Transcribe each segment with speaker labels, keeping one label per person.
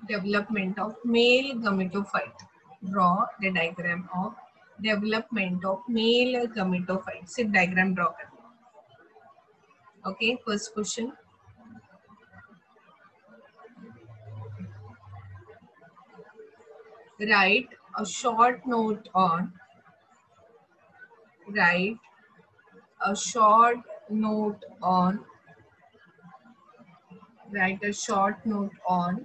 Speaker 1: development of male gametophyte. Draw the diagram of development of male gametophyte. सिर्फ diagram draw कर. Okay, first question. Write a short note on. Write a short note on. Write a short note on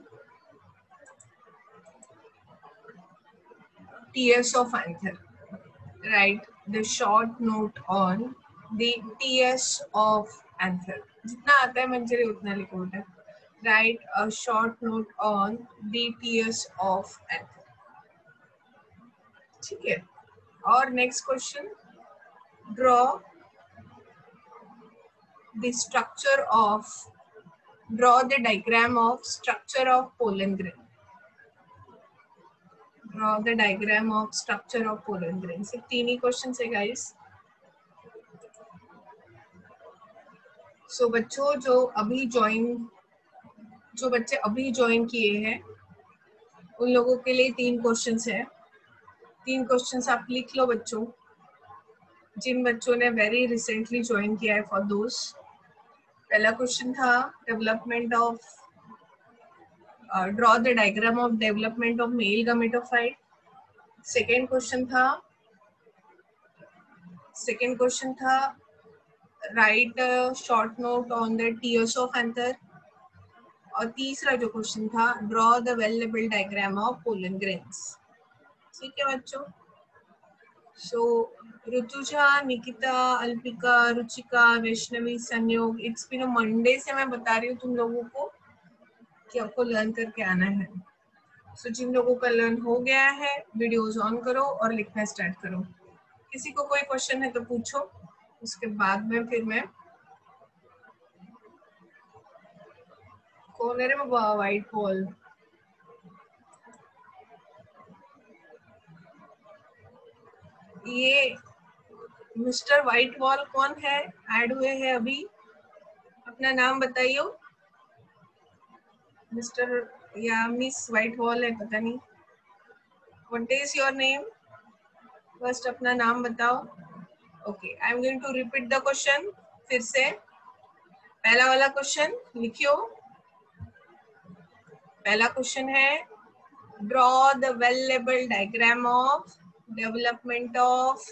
Speaker 1: TS of anther. Write the short note on the TS of anther. जितना आता है मंजरी उतना लिखो बेटा. Write a short note on the TS of anther. ठीक है. और next question. Draw the structure of. Draw the diagram of structure of pollen grain. Draw the diagram of structure of pollen grain. सिर्फ तीन ही question है guys. So बच्चों जो बच्चे अभी ज्वाइन किए हैं उन लोगों के लिए तीन क्वेश्चंस है. तीन क्वेश्चंस आप लिख लो बच्चों. जिन बच्चों ने वेरी रिसेंटली ज्वाइन किया है फॉर दोस. पहला क्वेश्चन था development of draw the diagram of development of male gametophyte. Second question था write short note on the tiers of anther. और तीसरा जो क्वेश्चन था draw the well labelled diagram of pollen grains. ठीक है बच्चों. सो ऋतुजा, निकिता, अल्पिका, रुचिका, वैष्णवी, संयोग, इट्स बिन मंडे से मैं बता रही हूँ तुम लोगों को कि आपको लर्न करके आना है. सो जिन लोगों का लर्न हो गया है वीडियोस ऑन करो और लिखना स्टार्ट करो. किसी को कोई क्वेश्चन है तो पूछो. उसके बाद में फिर मैं कौन है रे बाबा व्हाइट बॉल. ये मिस्टर व्हाइट बॉल कौन है ऐड हुए हैं अभी. अपना नाम बताइयो. मिस्टर या मिस व्हाइट बॉल है पता नहीं. What is your name. First अपना नाम बताओ. Okay I am going to repeat the question. फिर से पहला वाला क्वेश्चन लिखियो. पहला क्वेश्चन है draw the well labelled diagram of development of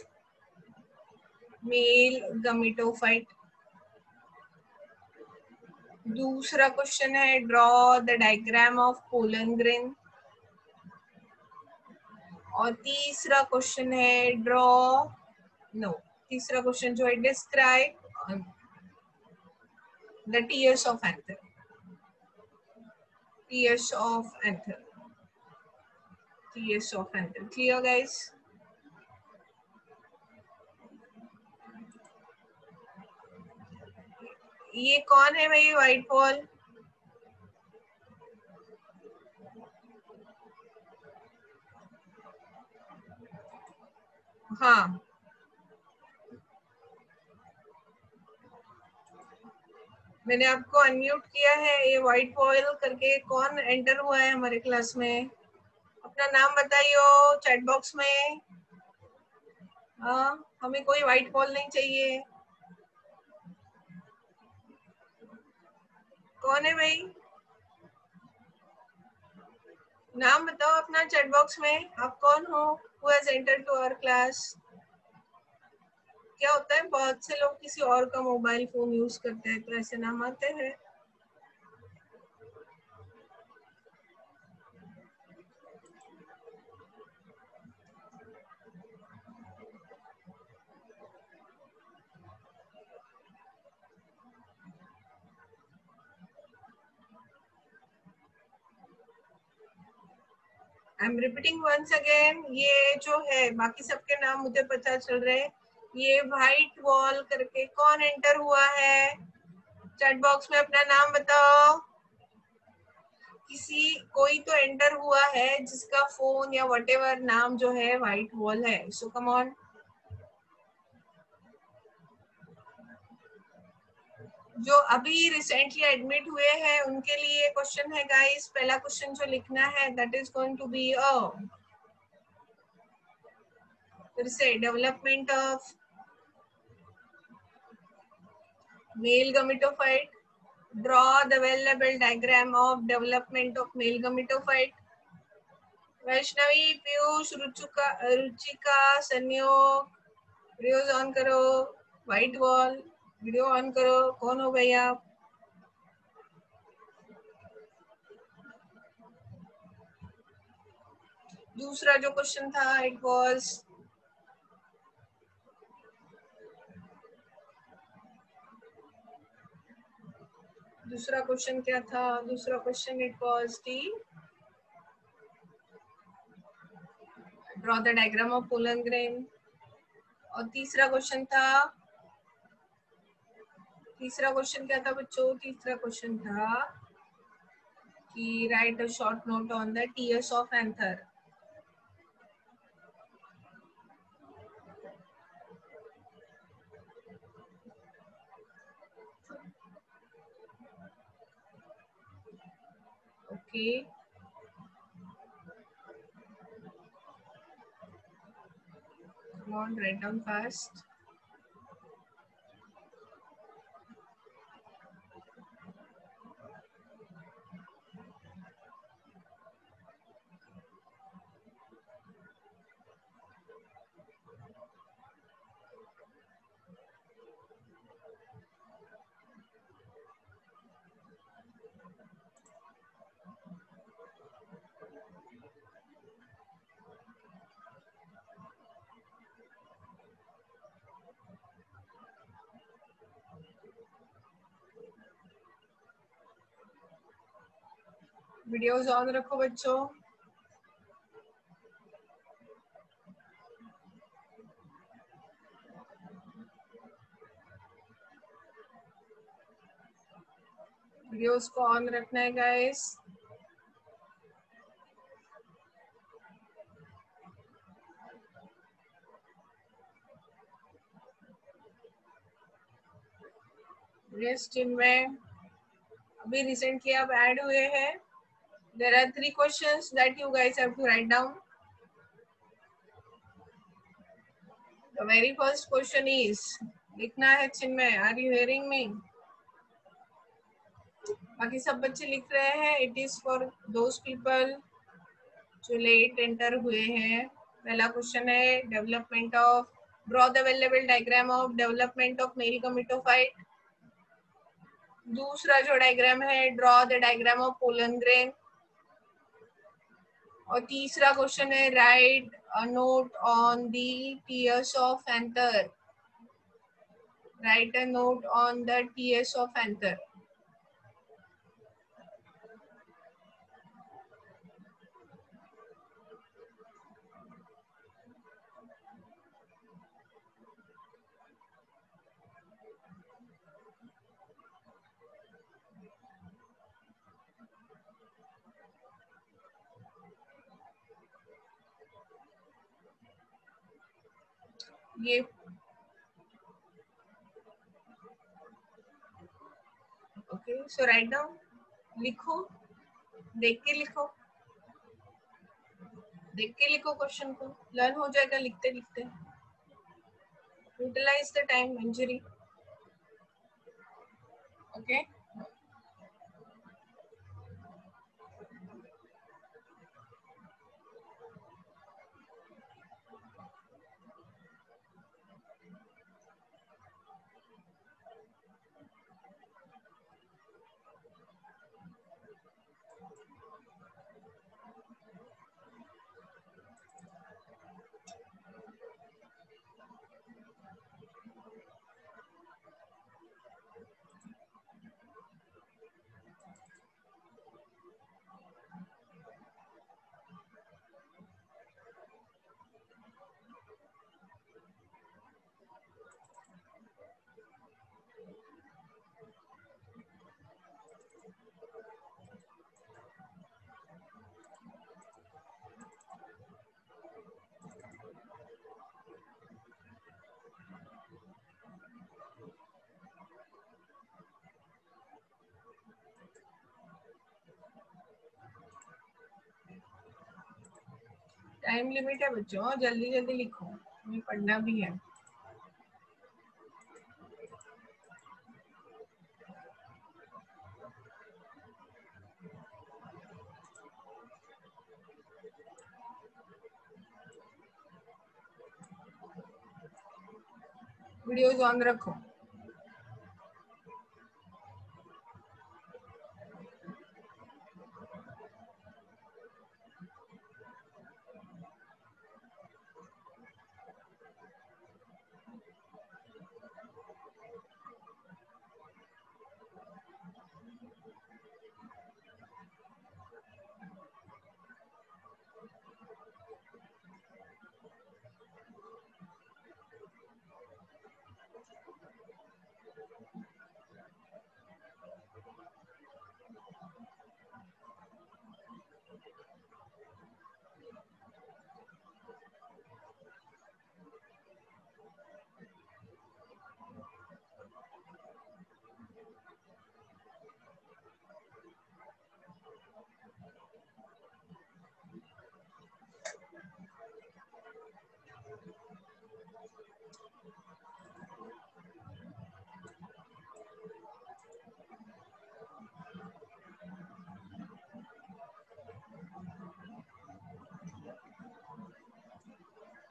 Speaker 1: male gametophyte. दूसरा क्वेश्चन है draw the diagram of pollen grain. और तीसरा क्वेश्चन है तीसरा क्वेश्चन जो है describe the tiers of anther. Tiers of anther. Tiers of anther. Clear guys. ये कौन है भाई व्हाइट बॉल. हाँ मैंने आपको अनम्यूट किया है. ये व्हाइट बॉल करके कौन एंटर हुआ है हमारे क्लास में. अपना नाम बताइयो चैट बॉक्स में. हमें कोई व्हाइट बॉल नहीं चाहिए. कौन है भाई. नाम बताओ अपना चैट बॉक्स में. आप कौन हो. Who has entered to our class. क्या होता है बहुत से लोग किसी और का मोबाइल फोन यूज करते हैं तो ऐसे नाम आते हैं. I am repeating once again. ये जो है बाकी सबके नाम मुझे पता चल रहे हैं. ये व्हाइट वॉल करके कौन एंटर हुआ है. चैट बॉक्स में अपना नाम बताओ. कोई तो एंटर हुआ है जिसका फोन या व्हाटएवर नाम जो है व्हाइट वॉल है. सो कम ऑन. जो अभी रिसेंटली एडमिट हुए हैं उनके लिए क्वेश्चन है गाइस। पहला क्वेश्चन जो लिखना है that is going to be फिर से development of male gametophyte, draw the well label diagram of development of male gametophyte. Vaishnavi, Piyush, Ruchika, Sanyog, videos on करो। व्हाइट वॉल, वीडियो ऑन करो। कौन हो गई आप? दूसरा जो क्वेश्चन था इट वाज दूसरा क्वेश्चन क्या था? दूसरा question it was the draw the diagram of pollen grain. और तीसरा क्वेश्चन क्या था बच्चों? तीसरा क्वेश्चन था कि write a short note on the TS of anther. Okay, come on, write down fast. Videos on रखो बच्चों। वीडियोस को ऑन रखना है गाइस। नेक्स्ट इनमें अभी रिसेंटली आप ऐड हुए हैं। There are 3 questions that you guys have to write down. The very first question is, लिखना है Chinmay, are you hearing me? बाकी सब बच्चे लिख रहे हैं। It is for those people जो लेट एंटर हुए हैं। पहला क्वेश्चन है development of, draw the available diagram of development of male gametophyte. दूसरा जो डायग्राम है, draw the diagram of pollen grain. और तीसरा क्वेश्चन है write a note on the TS of anther. Write a note on the TS of anther. ये okay, so write down, लिखो, देख के लिखो, देख के लिखो क्वेश्चन को, लर्न हो जाएगा लिखते लिखते। Utilize the time Manjari. Okay, time limit है बच्चों, जल्दी जल्दी लिखो, हमें पढ़ना भी है। वीडियोस ऑन रखो।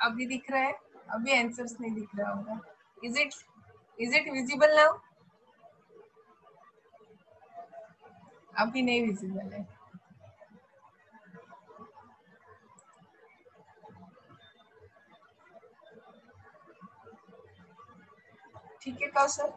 Speaker 1: अभी दिख रहा है? अभी आंसर्स नहीं दिख रहा होगा। Is it visible now? अभी नहीं विजिबल है। ठीक है कौशल।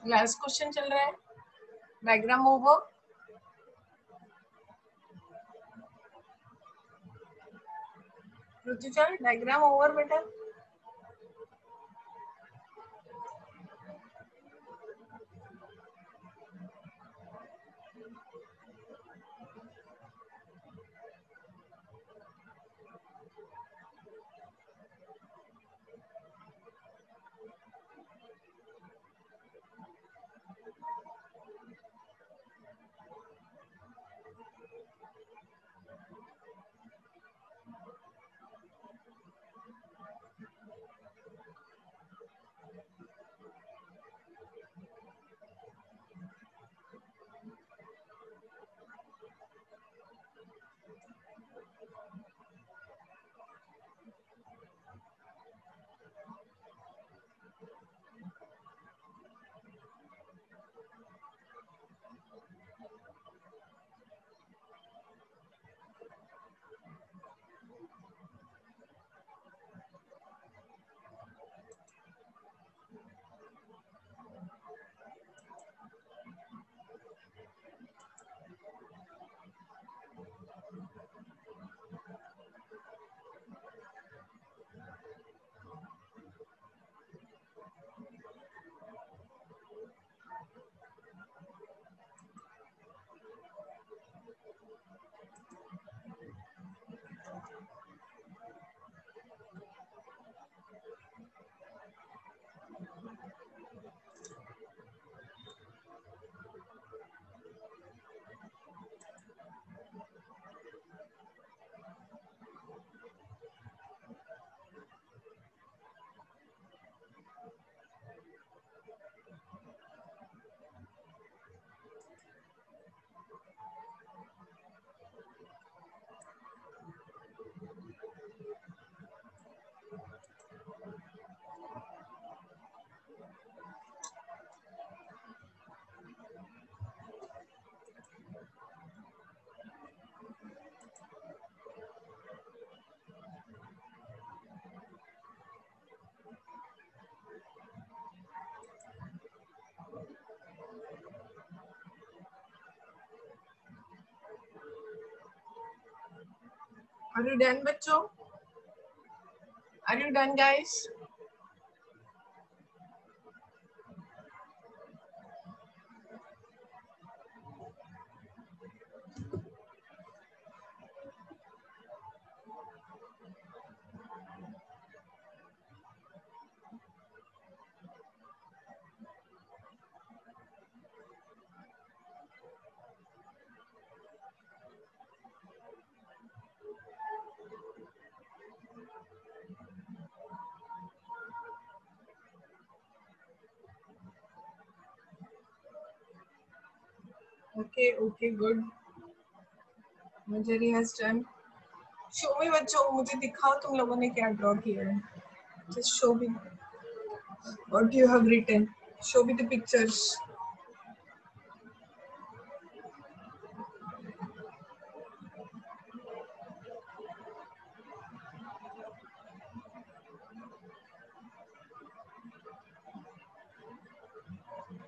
Speaker 1: लास्ट क्वेश्चन चल रहा है, diagram over. Rutuja diagram over बेटा। Are you done, बच्चों? Are you done, guys? Okay, okay, good. Manjari has done. Show me बच्चों, मुझे दिखाओ तुम लोगों ने क्या ड्रॉ किया है. Just show me what you have written. Show me the pictures.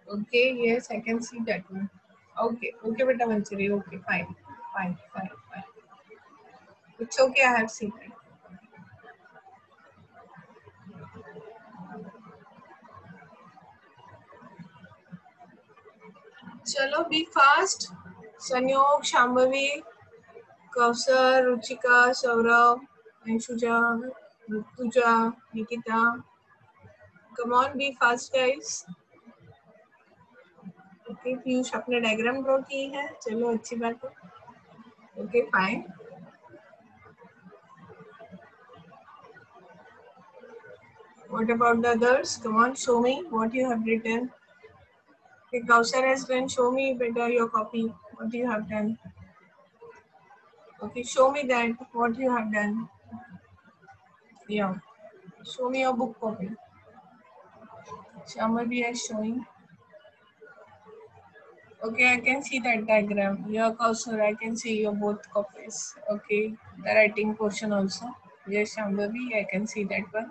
Speaker 1: Okay, yes, I can see that one. Okay, okay, beta Manjari. Okay, fine, fine, fine, fine. It's okay, I have seen it. चलो, be fast. संयोग, Shambhavi, Kausar, Ruchika, Saurabh, अंशुजा, Rutuja, Nikita. Come on, be fast, guys. Okay, Piyush अपने diagram draw की है. चलो, अच्छी बात है. Okay, fine. What about the others? Come on, show me what you have written. Okay, Kausar has done. Show me better your copy. What you have done. Okay, show me that what you have done. Yeah, show me your book copy. Shambhavi is showing. Okay, I can see that diagram. Yeah, Kausar, I can see your both copies. Okay, the writing portion also. Yes, Shambhavi, I can see that one.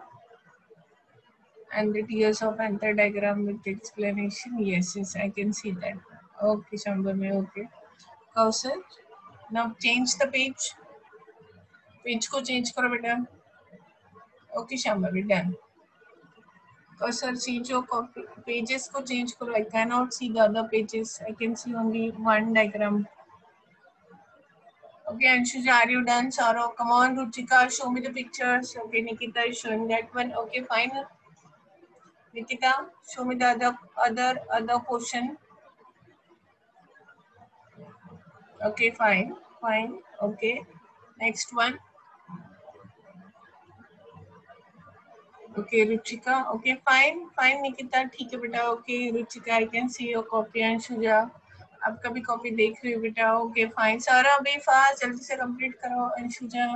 Speaker 1: And the tears of anther diagram with explanation. Yes, yes, I can see that. Okay, Shambhavi, okay. Kausar, now change the page. Page को change करो बेटा. Okay Shambhavi, done. Kausar, change your copy. Pages को change करो. I cannot see the other pages. I can see only one diagram. Okay, Anshuja, are you done? Saurav, come on. Ruchika, show me the pictures. Okay, Nikita is showing that one. Okay, fine. Nikita, show me the other portion. Okay, fine, fine. Okay, next one. Okay, Ruchika. Okay, fine, fine. Nikita, ठीक है बेटा. Okay, Ruchika, I can see your copy. Anshuja, आपका भी copy देख रही हूँ बेटा. Okay fine. सारा भी फास्ट जल्दी से कंप्लीट करो. अंशुजा,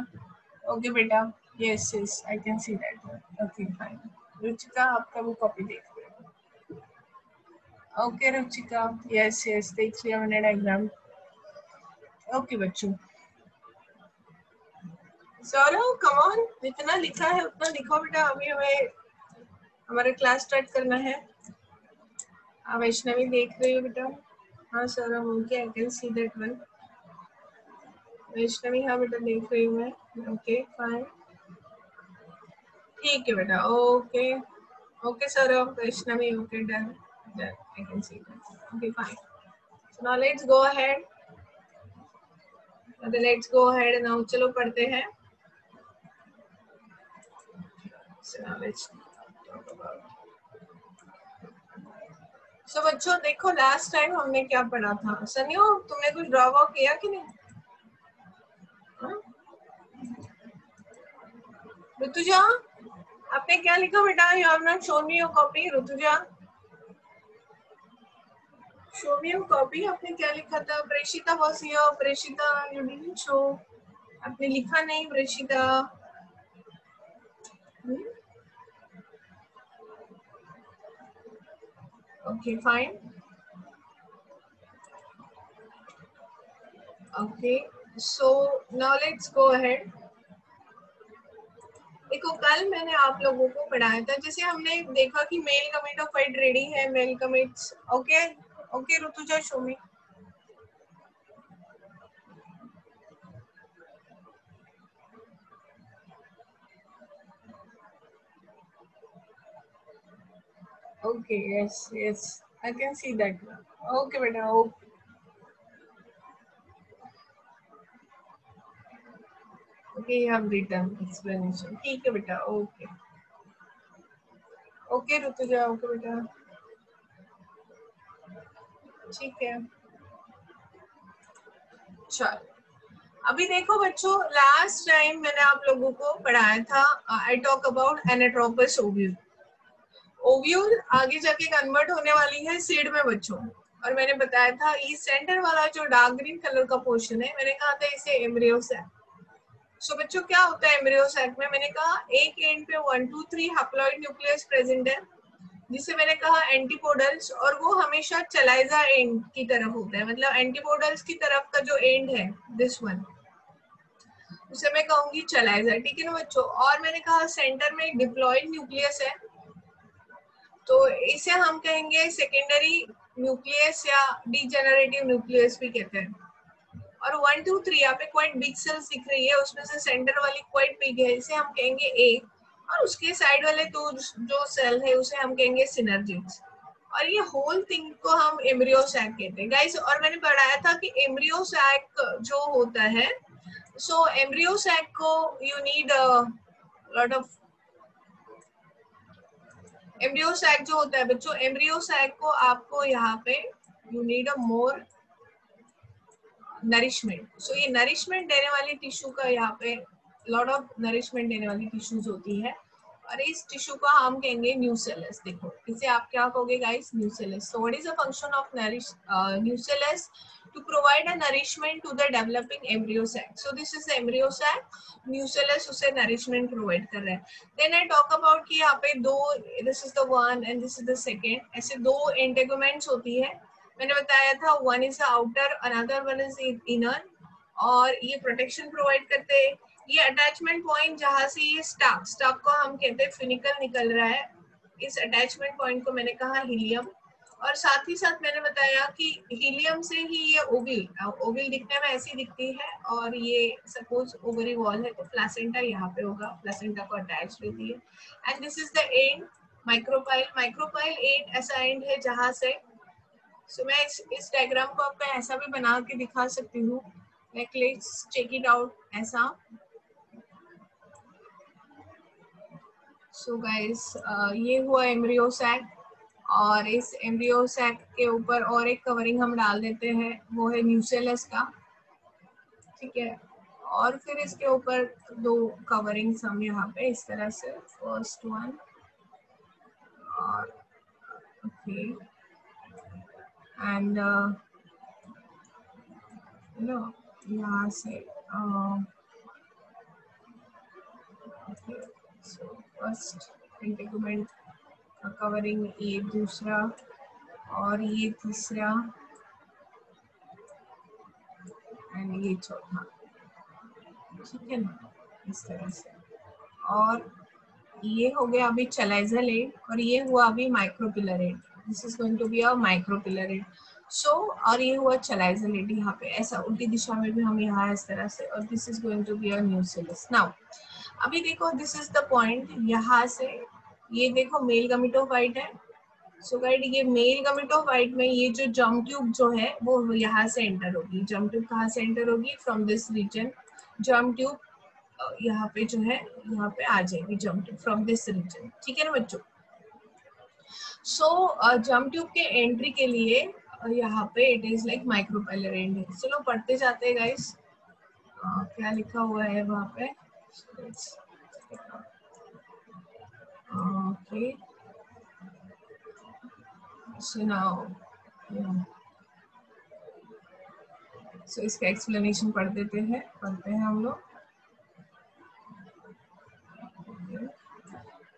Speaker 1: ओके बेटा. Yes yes, I can see that. Okay fine. Ruchika, आपका भी कॉपी देख रही हूँ. ओके रुचिका, यस यस, देख लिया मैंने डायग्राम. ओके बच्चों. सौरव, कम ऑन, जितना लिखा है उतना लिखो बेटा. अभी हमें हमारा क्लास स्टार्ट करना है. वैष्णवी देख रही हो बेटा. हाँ Saurav, okay, I can see that one. Vaishnavi, हाँ बेटा देख रही हूँ मैं. ओके फाइन, ठीक है बेटा. Okay okay Saurabh, Vaishnavi, okay, done done, I can see that. Okay fine. So now let's go ahead. Let's go ahead now. चलो पढ़ते हैं. सो बच्चों देखो, लास्ट टाइम हमने क्या पढ़ा था. सनियो, तुमने कुछ ड्रॉ वॉ किया कि नहीं? ऋतुजा, आपने क्या लिखा बेटा? You have not shown me your copy. Rutuja, show me your copy. आपने क्या लिखा था? Preshita was here. Preshita, you didn't show. आपने लिखा नहीं Preshita. Okay fine. Okay, so now let's go ahead. देखो, कल मैंने आप लोगों को पढ़ाया था. जैसे हमने देखा कि male gametophyte ready है. मेल कमिट्स. Okay okay Rutuja, show me. Okay, yes, yes, I can see that. Okay बेटा, okay, you have written explanation. ठीक है बेटा, okay, okay ऋतुजा, okay बेटा, ठीक है। चल, अभी देखो बच्चों, लास्ट टाइम मैंने आप लोगों को पढ़ाया था, I talk about anatropous ovule. Ovule आगे जाके कन्वर्ट होने वाली है सीड में बच्चों, और मैंने बताया था ये सेंटर वाला जो डार्क ग्रीन कलर का पोर्शन है, मैंने कहा था इसे एम्ब्रियो सैक। सो बच्चों क्या होता है एम्ब्रियो सैक में, मैंने कहा एक एंड पे 1 2 3 हैप्लॉइड न्यूक्लियस प्रेजेंट है, जिसे मैंने कहा एंटीपोडल्स, और वो हमेशा चलाइजा एंड की तरफ होता है, मतलब एंटीपोडल्स की तरफ का जो एंड है दिस वन, उसे मैं कहूंगी चलाइजा, ठीक है ना बच्चों। और मैंने कहा सेंटर में एक डिप्लॉइड न्यूक्लियस है, तो इसे हम कहेंगे सेकेंडरी न्यूक्लियस या डीजेनरेटिव न्यूक्लियस भी कहते हैं। और 1 2 3 यहाँ पे क्वाइट बिग सेल्स दिख रही है, उसमें से सेंटर वाली क्वाइट बिग है, इसे हम कहेंगे ए, और उसके साइड वाले तो जो सेल है उसे हम कहेंगे सिनर्जिड्स, और ये होल थिंग को हम एम्ब्रियो सैक कहते हैं गाइस। और मैंने पढ़ाया था कि एम्ब्रियो सैक जो होता है, सो एम्ब्रियो सैक को you need lot of, embryo sac जो होता है बच्चों, एम्ब्रियो सैक को आपको यहाँ पे you need a more nourishment. So ये नरिशमेंट देने वाली टिश्यू का यहाँ पे लॉट ऑफ नरिशमेंट देने वाली टिश्यूज होती है, और इस टिश्यू को हम कहेंगे न्यूसेलस। देखो इसे आप क्या कहोगे guys, nucellus. So what is the function of nucellus? To provide a nourishment to the developing embryo sac. So this is the embryo sac, nucellus उसे नरिशमेंट प्रोवाइड कर रहा है। देन आई टॉक अबाउट कि यहाँ पे दो, this is the one and this is the second, ऐसे दो इंटेगुमेंट्स होती है, मैंने बताया था one is outer, another one is inner, और ये प्रोटेक्शन प्रोवाइड करते हैं। ये अटैचमेंट पॉइंट जहां से ये स्टॉक को हम कहते हैं फिनिकल निकल रहा है, इस अटैचमेंट पॉइंट को मैंने कहा हीलियम। और साथ ही साथ मैंने बताया कि हीलियम से ही ये ओविल, ओविल दिखने में ऐसी दिखती है, और ये सपोज ओवरी वॉल है तो प्लासेंटा यहाँ पे होगा, प्लासेंटा को अटैच रहती है। And this is the end micropyle, micropyle and ऐसा एंड है जहां से, सो मैं इस डायग्राम को आपको ऐसा भी बना के दिखा सकती हूँ, like let's check it out ऐसा। सो गाइस ये हुआ एम्ब्रियो सैक, और इस एम्ब्रियो सैक के ऊपर और एक कवरिंग हम डाल देते हैं, वो है न्यूसेलस का, ठीक है। और फिर इसके ऊपर दो कवरिंग्स हम यहाँ पे इस तरह से, फर्स्ट वन और ओके, एंड नो यहाँ से okay, so first integument covering ये दूसरा, और ये तीसरा, एंड ये चौथा, ठीक है ना, इस तरह से। और ये हो गया अभी चलाइजल एड, और ये हुआ अभी micropylar end, this is going to be a micropylar end. So और ये हुआ चलाइजल एड, यहाँ पे ऐसा उल्टी दिशा में भी हम यहाँ इस तरह से, और this is going to be a nucellus. Now अभी देखो दिस इज द पॉइंट, यहाँ से ये देखो मेल गमीटोफाइट है। सो गाइड ये मेल गमीटोफाइट में ये जो जर्म ट्यूब जो है वो यहाँ से एंटर होगी। जर्म ट्यूब कहाँ से एंटर होगी? From this region. Germ tube यहाँ पे जो है यहाँ पे आ जाएगी germ tube from this region, ठीक है ना बच्चों। सो जर्म ट्यूब के एंट्री के लिए यहाँ पे it is like micropylar end. चलो पढ़ते जाते हैं गाइस, क्या लिखा हुआ है वहाँ पे। ओके सो नाउ सो इसका एक्सप्लेनेशन पढ़ते हैं हम लोग।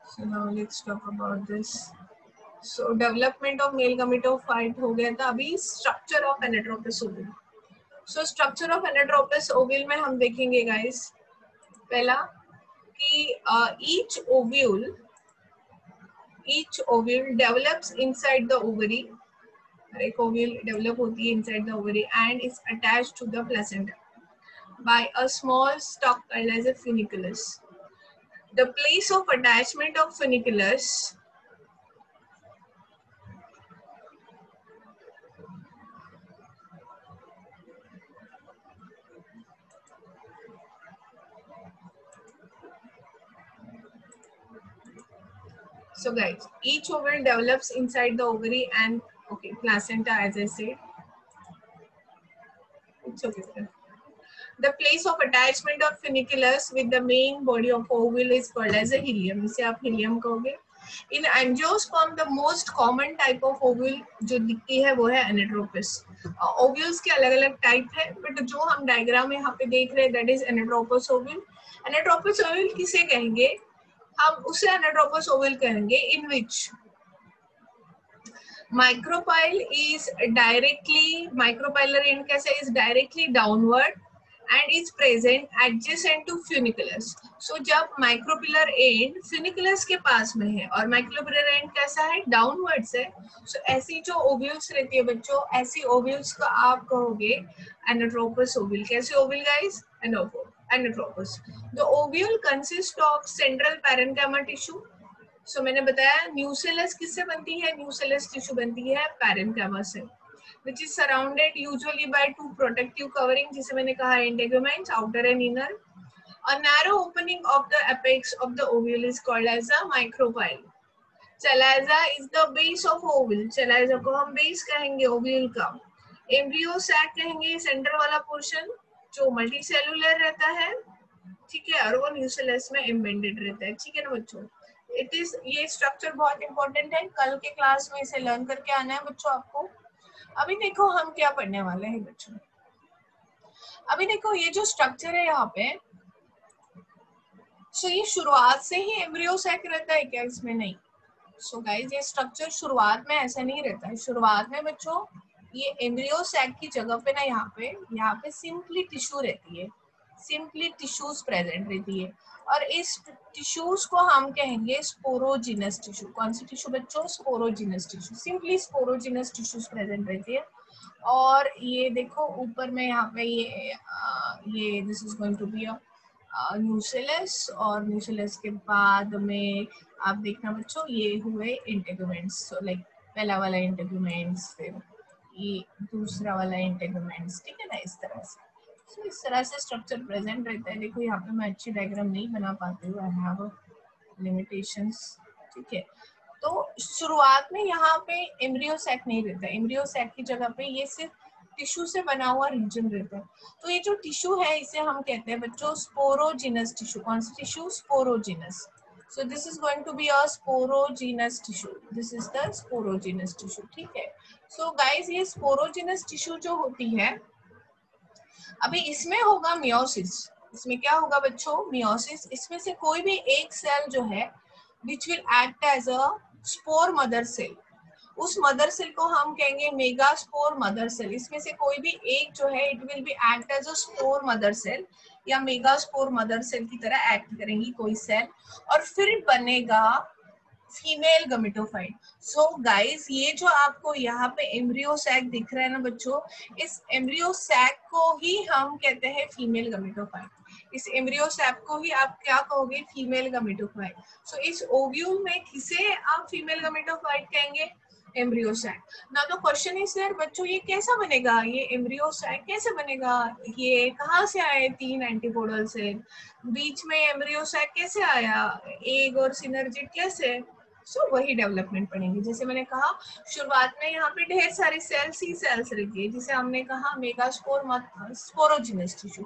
Speaker 1: So now let's talk about this. So development of male gametophyte हो गया था, अभी structure of anatropous ovule. So structure of anatropous ovule में हम देखेंगे guys, पहला कि each ovule develops inside the ovary, एक ovule develop होती है inside the ovary and is attached to the placenta by a small stalk called as a funiculus. The place of attachment of funiculus So guys, each ovule develops inside the ovary and placenta, as I said. It's okay. The place of attachment of funiculus with the main body of ovule is called as a helium. इसे आप helium कहोगे. In angiosperm, the most common type of ovule जो दिखती है वो है anatropous. Ovules के अलग-अलग टाइप है, बट जो हम डायग्राम में यहाँ पे देख रहे हैं that is anatropous ovule. Anatropous ovule किसे कहेंगे? हम उसे anatropous ovule कहेंगे in which micropyle is directly, micropylar end कैसे is directly downward and is present adjacent to funiculus. So जब micropylar end funiculus के पास में है और micropylar end कैसा है? Downwards है. So ऐसी जो ovules रहती है बच्चों, ऐसी ovules को आप कहोगे anatropous ovule. कैसे ovule guys? Anatropous. The ovule consists of central parenchyma tissue. So मैंने बताया न्यूसेलस किससे बनती है? न्यूसेलस टिश्यू बनती है पैरेन्काइमा से, which is surrounded usually by two protective covering, जिसे मैंने कहा integuments, outer and inner. A narrow opening of the apex of the ovule is called as a micropyle. Chalaza is the base of ovule. Chalaza को हम base कहेंगे ovule का. Embryo sac कहेंगे centre वाला portion जो multicellular रहता है, ठीक है, और वो न्यूसेलस में एम्बेडेड रहता है, ठीक है ना बच्चों. इट इज, ये स्ट्रक्चर बहुत इंपॉर्टेंट है, कल के क्लास में इसे लर्न करके आना है बच्चों आपको. अभी देखो हम क्या पढ़ने वाले हैं बच्चों. अभी देखो ये जो स्ट्रक्चर है यहाँ पे, सो ये शुरुआत से ही एम्ब्रियो सैक रहता है क्या? इसमें नहीं. सो गाइस ये स्ट्रक्चर शुरुआत में ऐसा नहीं रहता है. शुरुआत में बच्चों ये एम्ब्रियो सैक की जगह पे ना यहाँ पे सिंपली टिश्यू रहती है, सिंपली टिश्यूज प्रेजेंट रहती है, और इस टिश्यूज को हम कहेंगे स्पोरोजिनस टिश्यू. कौन सी टिश्यू बच्चों? Sporogenous tissue. Simply sporogenous tissues present रहती है. और ये देखो ऊपर में यहाँ पे ये this is going to be a nucellus, और न्यूसेलस के बाद में आप देखना बच्चों ये हुए इंटेगुमेंट्स. सो लाइक पहला वाला इंटेगुमेंट्स, फिर ये दूसरा वाला इंटेगुमेंट्स, ठीक है ना, इस तरह से. So, इस तरह से स्ट्रक्चर प्रेजेंट रहता है. देखो यहाँ पे मैं अच्छी डायग्राम नहीं बना पाती हूँ, आई हैव लिमिटेशंस, ठीक है. तो शुरुआत में यहाँ पे एम्ब्रियो सैक नहीं रहता. एम्ब्रियो सैक की जगह पे ये सिर्फ टिश्यू से बना हुआ रीजन रहता है. तो ये जो टिश्यू है इसे हम कहते हैं बच्चों स्पोरोजिनस टिश्यू. कौन सी tissue? Sporogenous. So this is going to be a sporogenous tissue. This is the sporogenous tissue, ठीक है. So guys ये sporogenous tissue जो होती है, अभी इसमें होगा मियोसिस. इसमें क्या होगा बच्चों? मियोसिस. इसमें से कोई भी एक सेल जो है which will act as a spore mother cell, उस मदर सेल को हम कहेंगे मेगास्पोर मदर सेल. इसमें से कोई भी एक जो है it will be act as a spore mother cell या मेगास्पोर मदर सेल की तरह एक्ट करेंगी कोई सेल, और फिर बनेगा फीमेल गमेटोफाइट. सो गाइस ये जो आपको यहाँ पे एम्ब्रियो सैक दिख रहा है ना बच्चों, इस एम्ब्रियो सैक को ही हम कहते हैं फीमेल गमेटोफाइट. इस एम्ब्रियो सैक को ही आप क्या कहोगे? Female gametophyte. सो इस ओव्यूल में किसे आप फीमेल गमेटोफाइट कहेंगे? Embryo sac. ना तो क्वेश्चन इज देयर बच्चों ये कैसा बनेगा? ये एम्ब्रियो सैक कैसे बनेगा? ये कहाँ से आए? 3 एंटीपोडल से. बीच में एम्ब्रियो सैक कैसे आया? एग और सिनर्जिड कैसे? सो वही डेवलपमेंट पढ़ेंगे. जैसे मैंने कहा शुरुआत में यहाँ पे ढेर सारी सेल्स ही सेल्स रहती है, जिसे हमने कहा मेगास्पोर स्पोरोजिनस टिश्यू.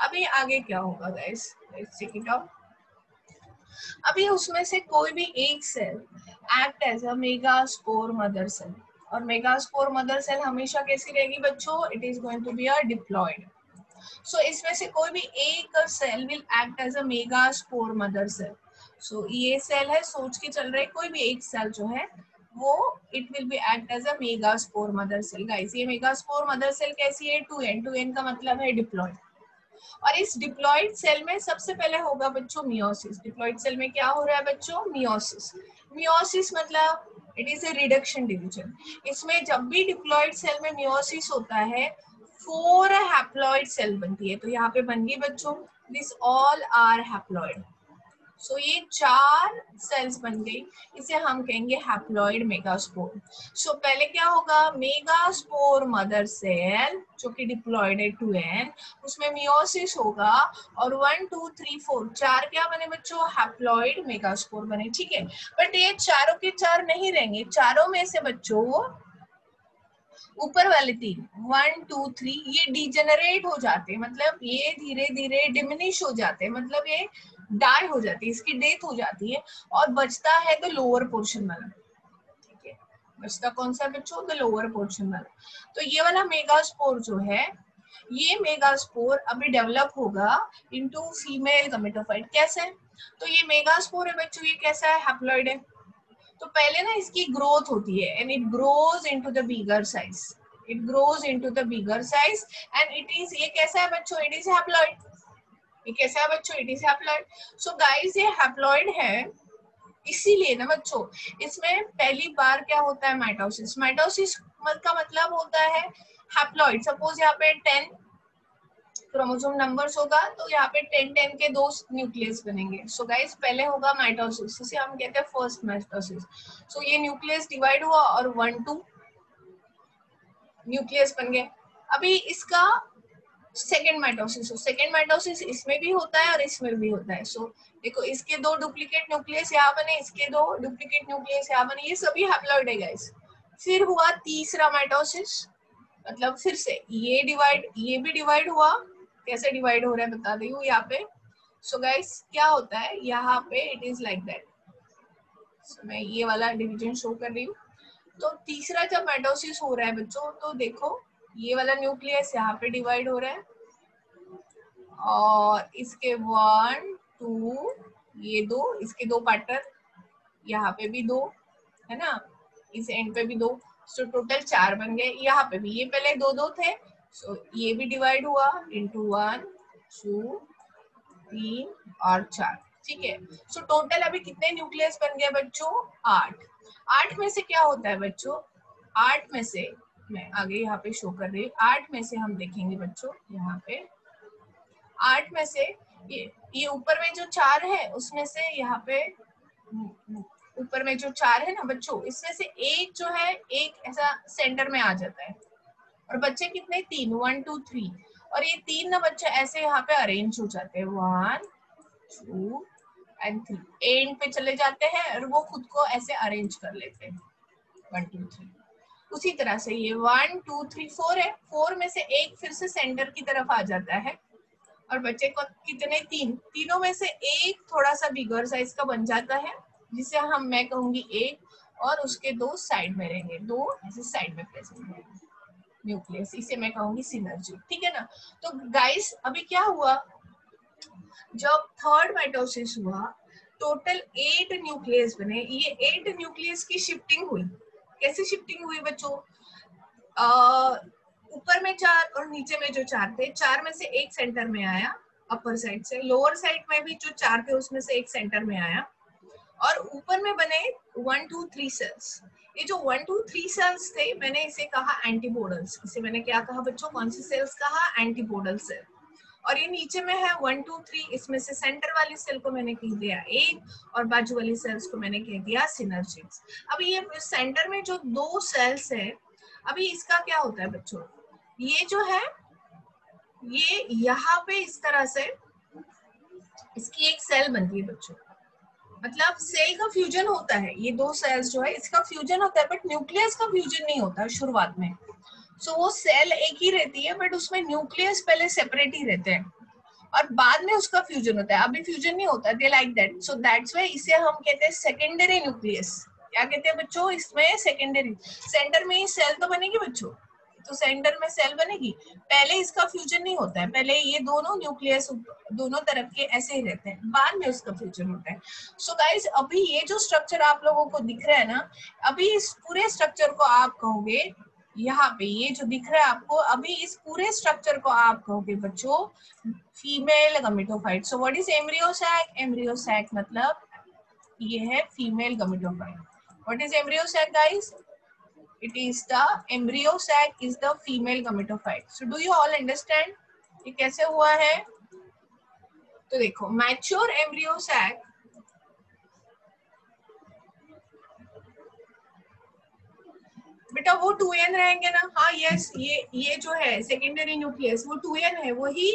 Speaker 1: अभी आगे क्या होगा guys? Let's check it out. अभी उसमें से कोई भी एक cell act as a megaspore mother cell, और मेगास्पोर मदर सेल हमेशा कैसी रहेगी बच्चों? It is going to be a diploid. So इसमें से कोई भी एक cell will act as a megaspore mother cell. So ये सेल है, सोच के चल रहे, कोई भी एक सेल जो है वो it will be act as a megaspore mother cell. Guys ये मेगास्पोर मदर सेल कैसी है? 2n. 2n का मतलब है डिप्लॉयड. और इस डिप्लॉयड सेल में सबसे पहले होगा बच्चों मियोसिस. डिप्लॉयड सेल में क्या हो रहा है बच्चों? मियोसिस. मियोसिस मतलब it is a reduction division. इसमें जब भी डिप्लॉयड सेल में मियोसिस होता है 4 हैप्लॉइड सेल बनती है. तो यहाँ पे बन गई बच्चों दिस ऑल आर हैप्लॉइड. सो ये 4 सेल्स बन गई, इसे हम कहेंगे हैप्लॉइड मेगास्पोर। सो पहले क्या होगा, मेगास्पोर मदर सेल जो कि डिप्लॉइड है 2n, उसमें मियोसिस होगा और 1 2 3 4 4 क्या बने बच्चों, हैप्लॉइड मेगास्पोर बने। ठीक है, बट ये चारों के चार नहीं रहेंगे, चारों में से बच्चों ऊपर वाले 3 1 2 3 ये डिजेनरेट हो जाते हैं, मतलब ये धीरे धीरे डिमिनिश हो जाते हैं, मतलब ये डाई हो जाती है, इसकी डेथ हो जाती है और बचता है द लोअर पोर्शन वाला। ठीक है, बचता कौन सा बच्चों, द लोअर पोर्शन वाला। तो ये वाला मेगास्पोर जो है, ये मेगास्पोर अभी डेवलप होगा इनटू फीमेल गमेटोफाइट। कैसे, तो ये मेगास्पोर है बच्चों, ये कैसा है, हैप्लॉइड है। तो पहले ना इसकी ग्रोथ होती है and it grows into the bigger size, it grows into the bigger size and it is, ये कैसा है बच्चों, इट इज हैप्लॉइड। ये कैसा है बच्चों, it is haploid. So guys ये हैप्लॉइड है, इसीलिए ना बच्चों इसमें पहली बार क्या होता है, माइटोसिस। माइटोसिस का मतलब होता है हैप्लॉइड। सपोज यहाँ पे 10 क्रोमोसोम नंबर्स होगा, तो यहाँ पे 10 के 2 न्यूक्लियस बनेंगे। सो गाइस पहले होगा माइटोसिस, इसे हम कहते हैं फर्स्ट माइटोसिस। सो ये न्यूक्लियस डिवाइड हुआ और 1 2 न्यूक्लियस बन गए। अभी इसका सेकेंड माइटोसिस, सेकेंड माइटोसिस इसमें भी होता है और इसमें भी होता है। सो देखो इसके 2 डुप्लीकेट न्यूक्लियस यहाँ बने, इसके 2 डुप्लीकेट न्यूक्लियस यहाँ बने, ये सभी हैप्लॉइड है गाइस। फिर हुआ तीसरा माइटोसिस, मतलब फिर से ये डिवाइड, ये भी डिवाइड हुआ। कैसे डिवाइड हो रहा है बता रही हूँ यहाँ पे। सो गाइस क्या होता है यहाँ पे, इट इज लाइक दैट। मैं ये वाला डिवीजन शो कर रही हूँ। तो तीसरा जब माइटोसिस हो रहा है बच्चों, तो देखो ये वाला न्यूक्लियस यहाँ पे डिवाइड हो रहा है और इसके 1 2 ये 2, इसके 2 पार्टनर, यहाँ पे भी 2 है ना, इस एंड पे भी 2। सो टोटल 4 बन गए। यहाँ पे भी ये पहले 2 2 थे, सो ये भी डिवाइड हुआ इनटू 1 2 3 और 4। ठीक है, सो टोटल अभी कितने न्यूक्लियस बन गए बच्चों, 8। 8 में से क्या होता है बच्चों, 8 में से मैं आगे यहाँ पे शो कर रही हूँ, 8 में से हम देखेंगे बच्चों यहाँ पे, 8 में से ये ऊपर में जो 4 है उसमें से यहाँ पे ऊपर में जो 4 है ना बच्चों, इसमें से एक जो है, एक ऐसा सेंटर में आ जाता है और बच्चे कितने, 3 1 2 3, और ये 3 ना बच्चे ऐसे यहाँ पे अरेंज हो जाते हैं 1 2 एंड 3, एंड पे चले जाते हैं और वो खुद को ऐसे अरेंज कर लेते हैं 1 2 3। उसी तरह से ये 1 2 3 4 है, 4 में से एक फिर से सेंटर की तरफ आ जाता है और बच्चे को कितने, 3, तीनों में से एक थोड़ा सा बिगर साइज का बन जाता है, जिसे मैं कहूंगी 1, और उसके 2 साइड में रहेंगे, 2 ऐसे साइड में प्रेजेंट रहेंगे न्यूक्लियस, इसे मैं कहूंगी सिनर्जी। ठीक है ना। तो गाइस अभी क्या हुआ, जब थर्ड माइटोसिस हुआ टोटल 8 न्यूक्लियस बने। ये 8 न्यूक्लियस की शिफ्टिंग हुई। कैसे शिफ्टिंग हुई बच्चों, ऊपर में 4 और नीचे में जो 4 थे, 4 में से एक सेंटर में आया अपर साइड से, लोअर साइड में भी जो 4 थे उसमें से एक सेंटर में आया और ऊपर में बने 1 2 3 सेल्स। ये जो 1 2 3 सेल्स थे, मैंने इसे कहा एंटीबोडल्स। इसे मैंने क्या कहा बच्चों, कौन सी सेल्स कहा, एंटीबोडल सेल। और ये नीचे में है 1 2 3, इसमें से सेंटर वाली सेल को मैंने कह दिया 1 और बाजू वाली सेल्स को मैंने कह दिया सिनर्जीज। अभी ये सेंटर में जो 2 सेल्स है, अभी इसका क्या होता है बच्चों, ये जो है ये यहाँ पे इस तरह से इसकी एक सेल बनती है बच्चों, मतलब सेल का फ्यूजन होता है। ये 2 सेल्स जो है इसका फ्यूजन होता है, बट न्यूक्लियस का फ्यूजन नहीं होता है शुरुआत में। सो वो सेल एक ही रहती है, बट उसमें न्यूक्लियस पहले सेपरेट ही रहते हैं और बाद में उसका फ्यूजन होता है। अभी फ्यूजन नहीं होता, they like that. So that's why इसे हम कहते हैं सेकेंडरी न्यूक्लियस। क्या कहते हैं बच्चों, इसमें सेकेंडरी, सेंटर में ही सेल तो बनेगी बच्चों, तो सेंटर में सेल बनेगी, पहले इसका फ्यूजन नहीं होता है, पहले ये दोनों न्यूक्लियस दोनों तरफ के ऐसे ही रहते हैं, बाद में उसका फ्यूजन होता है। सो गाइस अभी ये जो स्ट्रक्चर आप लोगों को दिख रहा है ना, अभी इस पूरे स्ट्रक्चर को आप कहोगे, यहाँ पे ये जो दिख रहा है आपको, अभी इस पूरे स्ट्रक्चर को आप कहोगे बच्चों female gametophyte. So what is embryo sac, embryo sac मतलब ये है female gametophyte. What is embryo sac guys, it is the embryo sac is the female gametophyte. So do you all understand ये कैसे हुआ है। तो देखो मैच्योर एम्ब्रियो सैक बेटा वो 2n रहेंगे ना, हाँ यस, ये जो है सेकेंडरी न्यूक्लियस वो 2n है, वही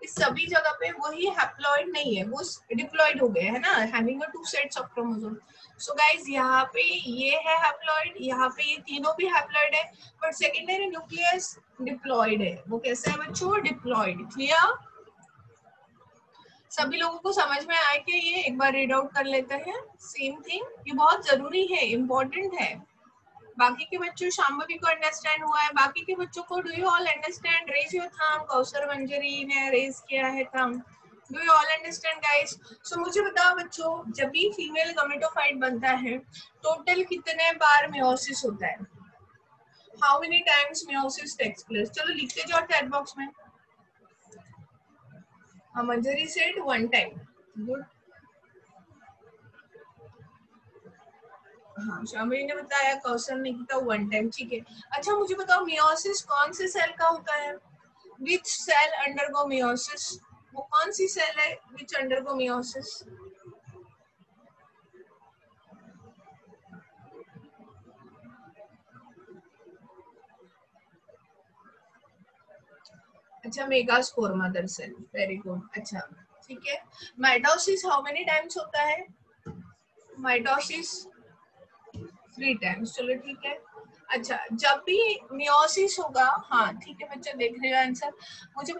Speaker 1: इस सभी जगह पे वही हैप्लॉइड नहीं है, वो डिप्लॉइड हो गए है ना, having two sets of chromosome. So guys यहाँ पे ये है हैप्लॉइड, यहाँ पे ये तीनों भी हैप्लॉइड है, बट सेकेंडरी न्यूक्लियस डिप्लॉइड है। वो कैसे है बच्चों? डिप्लॉइड। क्लियर? सभी लोगों को समझ में आए कि ये एक बार रीड आउट कर लेते हैं सेम थिंग, ये बहुत जरूरी है, इम्पोर्टेंट है। बाकी के बच्चों, शांभवी को अंडरस्टैंड हुआ है? बाकी के बच्चों को do you all understand? Raise your thumb. Kausar Manjari ने रेज किया है thumb. Do you all understand guys? So मुझे बताओ बच्चों, जब भी फीमेल गमेटोफाइट बनता है टोटल कितने बार मियोसिस होता है? How many times meiosis takes place? चलो लिख के जाओ चैट बॉक्स में। Manjari said 1 time. गुड। हाँ, शामिली ने बताया, कौशल ने किया 1 टाइम। ठीक है। अच्छा मुझे बताओ, मियोसिस कौन से सेल का होता है? Which cell undergo meiosis? वो कौन सी सेल है विच अंडरगो मियोसिस? अच्छा, megaspore mother cell. Very good. अच्छा ठीक है। माइटोसिस हाउ मेनी टाइम्स होता है? Mitosis 3 times. चलो ठीक है। अच्छा, जब भी मियोसिस होगा, हाँ ठीक है बच्चा, देख रहे हो आंसर। मुझे